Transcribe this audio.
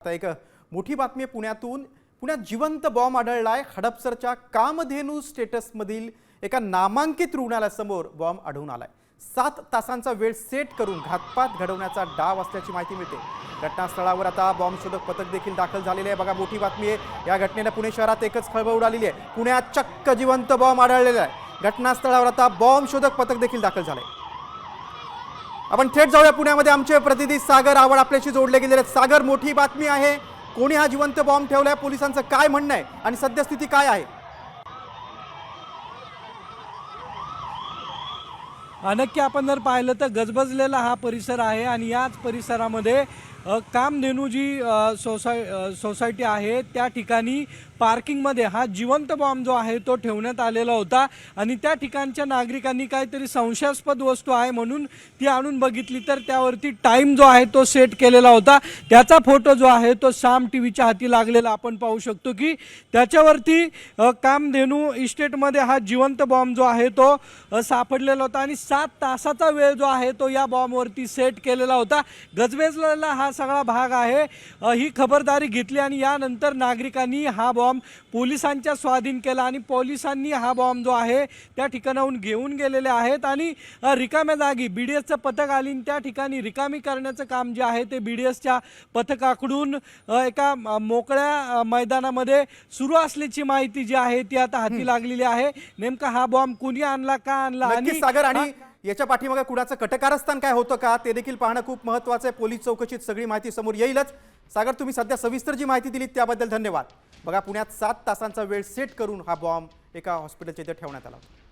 आता एक मोठी बातमी आहे पुण्यात जिवंत बॉम्ब आढळलाय। हडपसरच्या कामधेनू स्टेटसमधील एका नामांकित रुग्णालयासमोर बॉम्ब आढळून आलाय। 7 तासांचा वेळ सेट करून घातपात घडवण्याचा डाव असल्याची माहिती मिळते। घटनास्थळावर आता बॉम्ब शोधक पथक देखील दाखल झालेले आहे। बघा, मोठी बातमी आहे। या घटनेने पुणे शहरात एकच खळबळ उडालेली आहे। पुण्यात चक्क जिवंत बॉम्ब आढळलेला आहे। घटनास्थळावर आता बॉम्ब शोधक पथक देखील दाखल झाले। आपण थेट जाऊया पुण्यामध्ये। आमचे प्रतिनिधी सागर आवड आपल्याशी जोडले गेलेले आहेत। सागर, मोठी बातमी आहे। कोणी हा जिवंत बॉम्ब ठेवलाय, पोलिसांचं काय म्हणणं आहे आणि सद्यस्थिती काय आहे? नक्की आपण जर पाहिलं तर गजबजलेला हा परिसर आहे आणि याच परिसरामध्ये कामधेनू जी सोसायटी आहे त्या ठिकाणी पार्किंगमध्ये हा जिवंत बॉम्ब जो आहे तो ठेवण्यात आलेला होता आणि त्या ठिकाणच्या नागरिकांनी काहीतरी संशयास्पद वस्तू आहे म्हणून ती आणून बघितली तर त्यावरती टाइम जो आहे तो सेट केलेला होता। त्याचा फोटो जो आहे तो साम टीव्हीच्या हाती लागलेला आपण पाहू शकतो की त्याच्यावरती कामधेनू इस्टेटमध्ये हा जिवंत बॉम्ब जो आहे तो सापडलेला होता आणि 7 तासाचा वेळ जो आहे तो या बॉम्बवरती सेट केलेला होता। गजबजलेला हा सगळा भाग आहे। ही खबरदारी घेतली आणि यानंतर नागरिकांनी हा बॉम्ब पोलिसांच्या स्वाधीन केला आणि पोलिसांनी हा बॉम्ब जो आहे त्या ठिकाणाहून घेऊन गेलेले आहेत आणि रिकाम्या जागी बीडीएसचं पथक आली त्या ठिकाणी रिकामी करण्याचं काम जे आहे ते बीडीएसच्या पथकाकडून एका मोकळ्या मैदानामध्ये सुरू असल्याची माहिती जी आहे ती आता हाती लागलेली आहे। नेमका हा बॉम्ब कुणी आणला, का आणला आणि सागर आणि याच्या पाठीमागे कुणाचं कटकारस्थान काय होतं का ते देखील पाहणं खूप महत्त्वाचं आहे। पोलीस चौकशीत सगळी माहिती समोर येईलच। सागर, तुम्ही सध्या सविस्तर जी माहिती दिली त्याबद्दल धन्यवाद। बघा, पुण्यात 7 तासांचा वेळ सेट करून हा बॉम्ब एका हॉस्पिटलच्या इथे ठेवण्यात आला होता।